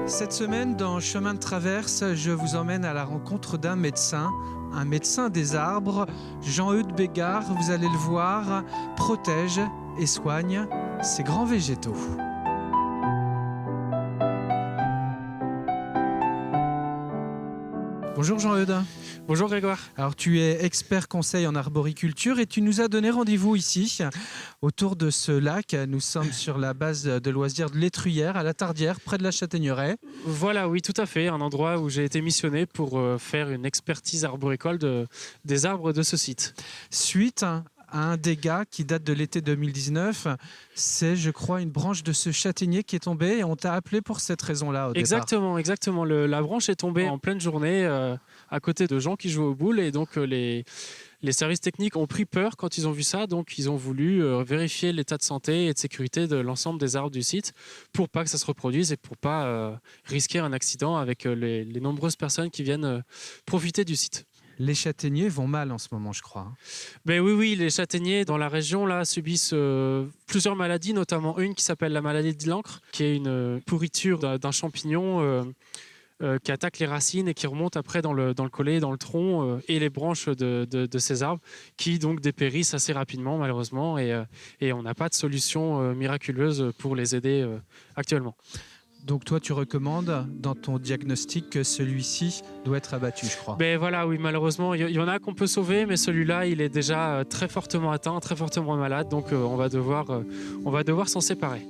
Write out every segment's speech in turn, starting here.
Cette semaine, dans Chemin de traverse, je vous emmène à la rencontre d'un médecin, un médecin des arbres. Jean-Eudes Bégard, vous allez le voir, protège et soigne ces grands végétaux. Bonjour Jean-Eudes. Bonjour Grégoire. Alors tu es expert conseil en arboriculture et tu nous as donné rendez-vous ici, autour de ce lac. Nous sommes sur la base de loisirs de l'Étruyère, à la Tardière, près de la Châtaigneraie. Voilà, oui, tout à fait. Un endroit où j'ai été missionné pour faire une expertise arboricole des arbres de ce site. Suite à un dégât qui date de l'été 2019, c'est, je crois, une branche de ce châtaignier qui est tombée et on t'a appelé pour cette raison-là au départ. Exactement. La branche est tombée en pleine journée à côté de gens qui jouaient aux boules et donc les services techniques ont pris peur quand ils ont vu ça, donc ils ont voulu vérifier l'état de santé et de sécurité de l'ensemble des arbres du site pour pas que ça se reproduise et pour pas risquer un accident avec les nombreuses personnes qui viennent profiter du site. Les châtaigniers vont mal en ce moment, je crois. Ben oui, les châtaigniers dans la région là subissent plusieurs maladies, notamment une qui s'appelle la maladie de l'encre, qui est une pourriture d'un champignon qui attaque les racines et qui remonte après dans le collet, dans le tronc et les branches de ces arbres, qui donc dépérissent assez rapidement malheureusement et on n'a pas de solution miraculeuse pour les aider actuellement. Donc toi, tu recommandes dans ton diagnostic que celui-ci doit être abattu, je crois. Ben voilà, oui, malheureusement, il y en a qu'on peut sauver, mais celui-là, il est déjà très fortement atteint, très fortement malade, donc on va devoir s'en séparer.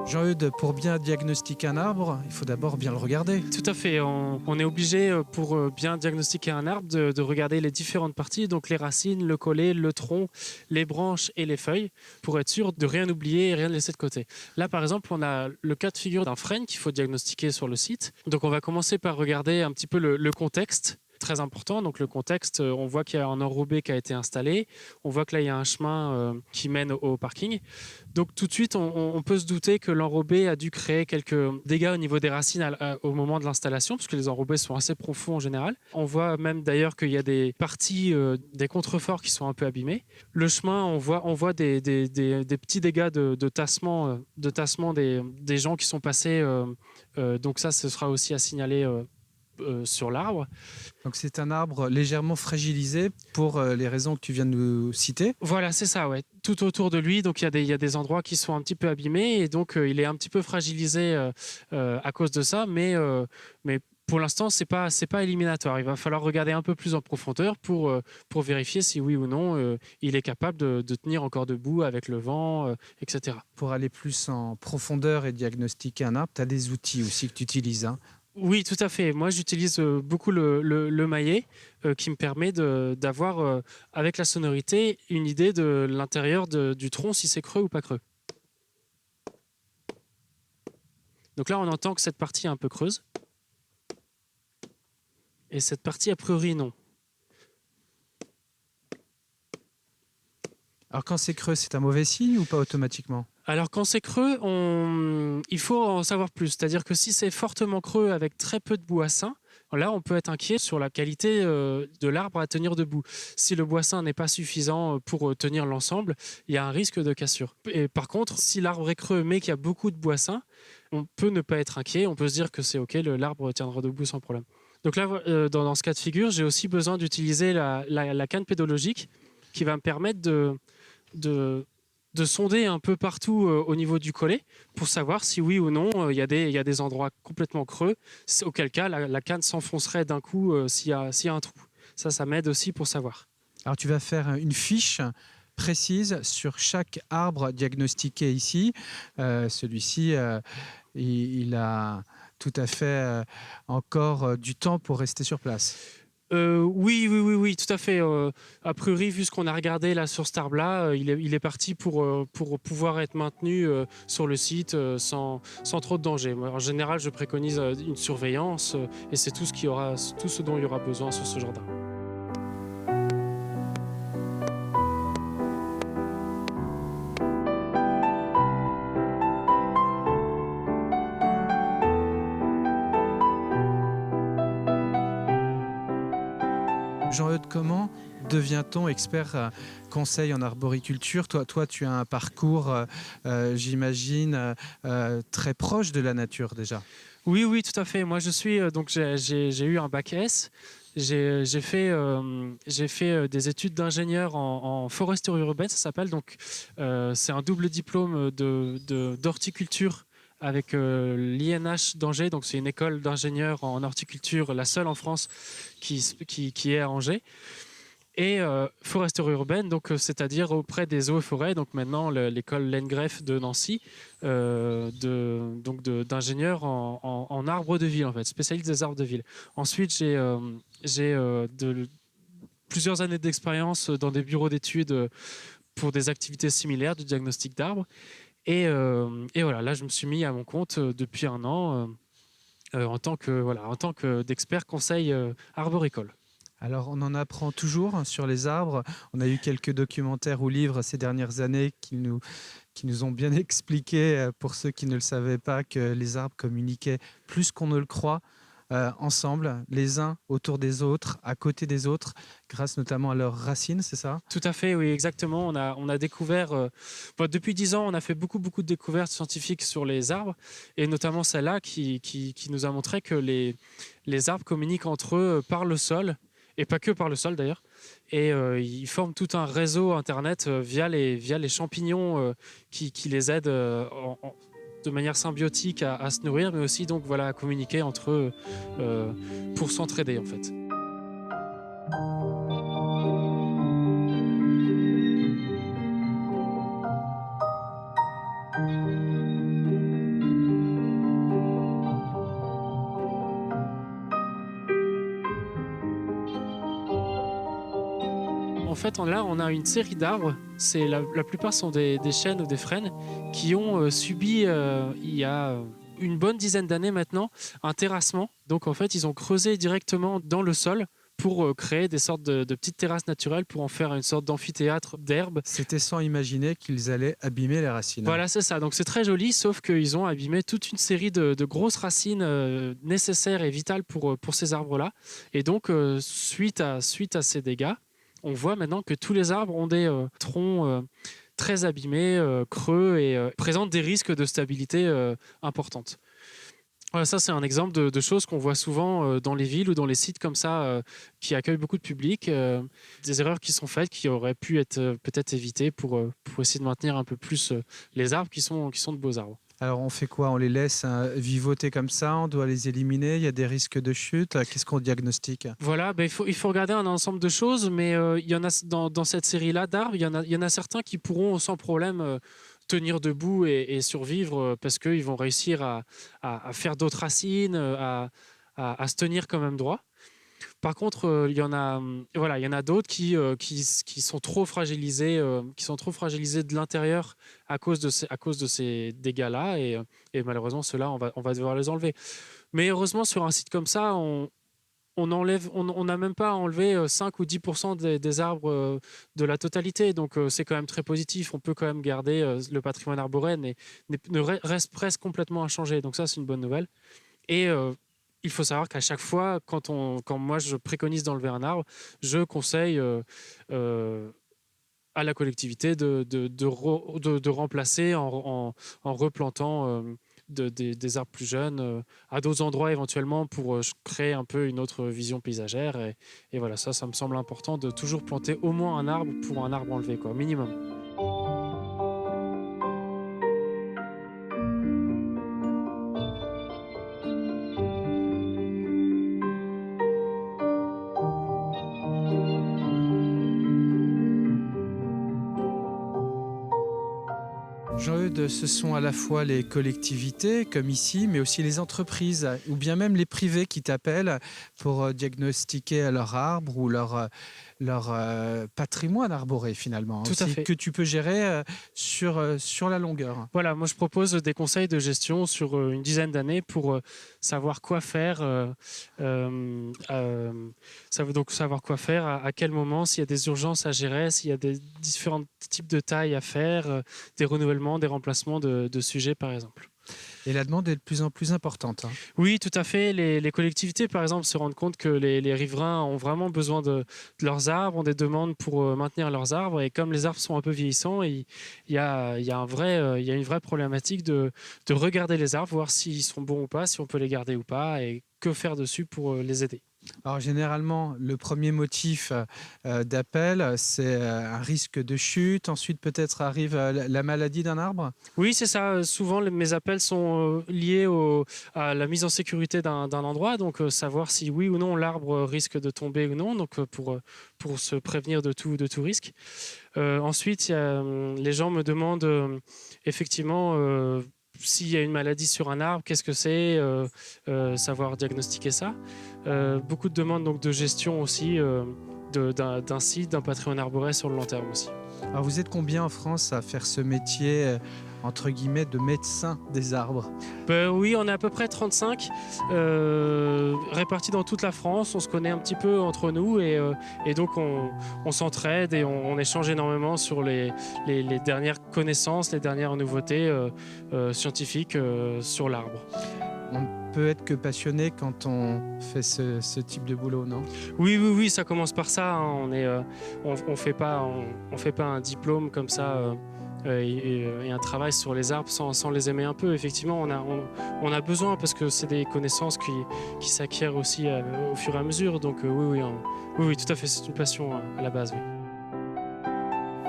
Jean-Eudes, pour bien diagnostiquer un arbre, il faut d'abord bien le regarder. Tout à fait. On est obligé, pour bien diagnostiquer un arbre, de regarder les différentes parties, donc les racines, le collet, le tronc, les branches et les feuilles, pour être sûr de rien oublier et rien laisser de côté. Là, par exemple, on a le cas de figure d'un frêne qu'il faut diagnostiquer sur le site. Donc, on va commencer par regarder un petit peu le contexte. Très important, donc le contexte, on voit qu'il y a un enrobé qui a été installé, on voit que là il y a un chemin qui mène au parking, donc tout de suite on peut se douter que l'enrobé a dû créer quelques dégâts au niveau des racines au moment de l'installation, parce que les enrobés sont assez profonds en général. On voit même d'ailleurs qu'il y a des parties des contreforts qui sont un peu abîmés. Le chemin, on voit des petits dégâts de tassement des gens qui sont passés, donc ça ce sera aussi à signaler sur l'arbre. Donc c'est un arbre légèrement fragilisé pour les raisons que tu viens de nous citer. Voilà, c'est ça, ouais. Tout autour de lui, donc il y a des endroits qui sont un petit peu abîmés et donc il est un petit peu fragilisé à cause de ça, mais pour l'instant c'est pas éliminatoire. Il va falloir regarder un peu plus en profondeur pour vérifier si oui ou non il est capable de tenir encore debout avec le vent, etc. Pour aller plus en profondeur et diagnostiquer un arbre, tu as des outils aussi que tu utilises, hein. Oui, tout à fait. Moi, j'utilise beaucoup le maillet qui me permet d'avoir, avec la sonorité, une idée de l'intérieur du tronc, si c'est creux ou pas creux. Donc là, on entend que cette partie est un peu creuse. Et cette partie, a priori, non. Alors quand c'est creux, c'est un mauvais signe ou pas automatiquement ? Alors quand c'est creux, il faut en savoir plus. C'est-à-dire que si c'est fortement creux avec très peu de boissin, là on peut être inquiet sur la qualité de l'arbre à tenir debout. Si le boissin n'est pas suffisant pour tenir l'ensemble, il y a un risque de cassure. Et par contre, si l'arbre est creux mais qu'il y a beaucoup de boissin, on peut ne pas être inquiet, on peut se dire que c'est ok, l'arbre tiendra debout sans problème. Donc là, dans ce cas de figure, j'ai aussi besoin d'utiliser la canne pédologique qui va me permettre de sonder un peu partout au niveau du collet pour savoir si oui ou non il y a des endroits complètement creux, auquel cas la canne s'enfoncerait d'un coup s'il y a un trou. Ça m'aide aussi pour savoir. Alors tu vas faire une fiche précises sur chaque arbre diagnostiqué ici. Celui-ci, il a tout à fait encore du temps pour rester sur place. Oui, tout à fait. A priori, vu ce qu'on a regardé là sur cet arbre-là, il est parti pour pouvoir être maintenu sur le site sans trop de danger. Moi, en général, je préconise une surveillance et c'est tout ce dont il y aura besoin sur ce jardin. Jean-Eudes, comment devient-on expert conseil en arboriculture? Toi, tu as un parcours, j'imagine, très proche de la nature déjà. Oui, tout à fait. Moi, je suis donc j'ai eu un bac S. J'ai fait des études d'ingénieur en foresterie urbaine, ça s'appelle. Donc, c'est un double diplôme d'horticulture avec l'INH d'Angers. Donc, c'est une école d'ingénieurs en horticulture, la seule en France qui est à Angers. Et foresterie urbaine, donc c'est-à-dire auprès des eaux et forêts. Donc maintenant l'école Landgraf de Nancy, d'ingénieur en arbres de ville en fait, spécialiste des arbres de ville. Ensuite j'ai plusieurs années d'expérience dans des bureaux d'études pour des activités similaires du diagnostic d'arbres. Et voilà, là je me suis mis à mon compte depuis un an en tant que d'expert conseil arboricole. Alors, on en apprend toujours sur les arbres. On a eu quelques documentaires ou livres ces dernières années qui nous ont bien expliqué, pour ceux qui ne le savaient pas, que les arbres communiquaient plus qu'on ne le croit, ensemble, les uns autour des autres, à côté des autres, grâce notamment à leurs racines, c'est ça? Tout à fait, oui, exactement. On a découvert, depuis 10 ans, on a fait beaucoup de découvertes scientifiques sur les arbres, et notamment celle-là qui nous a montré que les arbres communiquent entre eux par le sol, et pas que par le sol d'ailleurs. Et ils forment tout un réseau Internet via les champignons qui les aident de manière symbiotique à se nourrir, mais aussi donc, voilà, à communiquer entre eux pour s'entraider en fait. En fait, là, on a une série d'arbres. La plupart sont des chênes ou des frênes qui ont subi, il y a une bonne dizaine d'années maintenant, un terrassement. Donc, en fait, ils ont creusé directement dans le sol pour créer des sortes de petites terrasses naturelles pour en faire une sorte d'amphithéâtre d'herbes. C'était sans imaginer qu'ils allaient abîmer les racines. Voilà, c'est ça. Donc, c'est très joli, sauf qu'ils ont abîmé toute une série de grosses racines nécessaires et vitales pour ces arbres-là. Et donc, suite à ces dégâts, on voit maintenant que tous les arbres ont des troncs très abîmés, creux et présentent des risques de stabilité importantes. Voilà, ça, c'est un exemple de choses qu'on voit souvent dans les villes ou dans les sites comme ça qui accueillent beaucoup de public. Des erreurs qui sont faites qui auraient pu être peut-être évitées pour essayer de maintenir un peu plus les arbres qui sont de beaux arbres. Alors, on fait quoi? On les laisse vivoter comme ça? On doit les éliminer? Il y a des risques de chute? Qu'est-ce qu'on diagnostique? Voilà, il faut regarder un ensemble de choses, mais il y en a dans cette série-là d'arbres, il y en a certains qui pourront sans problème tenir debout et survivre parce qu'ils vont réussir à faire d'autres racines, à se tenir quand même droit. Par contre, il y en a d'autres qui sont trop fragilisés, de l'intérieur à cause de ces dégâts-là, et malheureusement, ceux-là, on va devoir les enlever. Mais heureusement, sur un site comme ça, on n'a même pas enlevé 5 ou 10% des arbres de la totalité. Donc, c'est quand même très positif. On peut quand même garder le patrimoine arboré, reste presque complètement inchangé. Donc ça, c'est une bonne nouvelle. Et il faut savoir qu'à chaque fois, quand moi je préconise d'enlever un arbre, je conseille à la collectivité de remplacer en replantant des arbres plus jeunes à d'autres endroits éventuellement pour créer un peu une autre vision paysagère. Et voilà, ça me semble important de toujours planter au moins un arbre pour un arbre enlevé, quoi, minimum. Jean-Eudes, ce sont à la fois les collectivités, comme ici, mais aussi les entreprises, ou bien même les privés qui t'appellent pour diagnostiquer leur arbre ou leur patrimoine arboré, finalement, Tout à aussi, fait. que tu peux gérer sur la longueur. Voilà, moi je propose des conseils de gestion sur une dizaine d'années pour savoir quoi faire, ça veut donc savoir quoi faire, à quel moment, s'il y a des urgences à gérer, s'il y a des différents types de tailles à faire, des renouvellements, des remplacements de sujets par exemple. Et la demande est de plus en plus importante. Oui, tout à fait. Les collectivités, par exemple, se rendent compte que les riverains ont vraiment besoin de leurs arbres, ont des demandes pour maintenir leurs arbres. Et comme les arbres sont un peu vieillissants, il y a une vraie problématique de regarder les arbres, voir s'ils sont bons ou pas, si on peut les garder ou pas, et que faire dessus pour les aider. Alors généralement, le premier motif d'appel, c'est un risque de chute. Ensuite, peut-être arrive la maladie d'un arbre. Oui, c'est ça. Souvent, mes appels sont liés à la mise en sécurité d'un endroit, donc savoir si oui ou non l'arbre risque de tomber ou non, donc pour se prévenir de tout risque. Ensuite, les gens me demandent effectivement s'il y a une maladie sur un arbre, qu'est-ce que c'est, savoir diagnostiquer ça. Beaucoup de demandes donc, de gestion aussi d'un site, d'un patrimoine arboré sur le long terme aussi. Alors vous êtes combien en France à faire ce métier, entre guillemets, de médecin des arbres? Oui, on est à peu près 35, répartis dans toute la France. On se connaît un petit peu entre nous et donc on s'entraide et on échange énormément sur les dernières connaissances, les dernières nouveautés scientifiques sur l'arbre. On ne peut être que passionné quand on fait ce type de boulot, non? Oui, ça commence par ça. Hein. On fait pas un diplôme comme ça et un travail sur les arbres sans les aimer un peu. Effectivement, on a besoin parce que c'est des connaissances qui s'acquièrent aussi au fur et à mesure. Donc oui, tout à fait, c'est une passion à la base. Oui.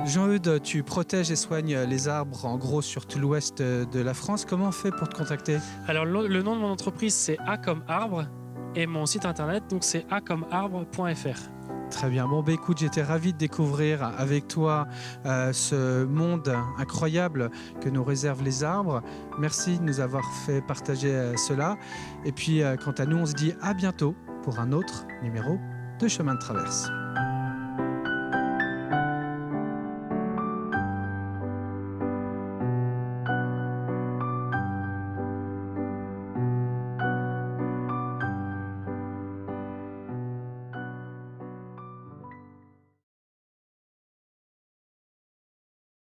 Jean-Eudes, tu protèges et soignes les arbres en gros sur tout l'ouest de la France. Comment on fait pour te contacter? Alors le nom de mon entreprise c'est A comme arbre et mon site internet donc c'est acommearbre.fr. Très bien. Bon, écoute, j'étais ravi de découvrir avec toi ce monde incroyable que nous réservent les arbres. Merci de nous avoir fait partager cela. Et puis, quant à nous, on se dit à bientôt pour un autre numéro de Chemin de Traverse.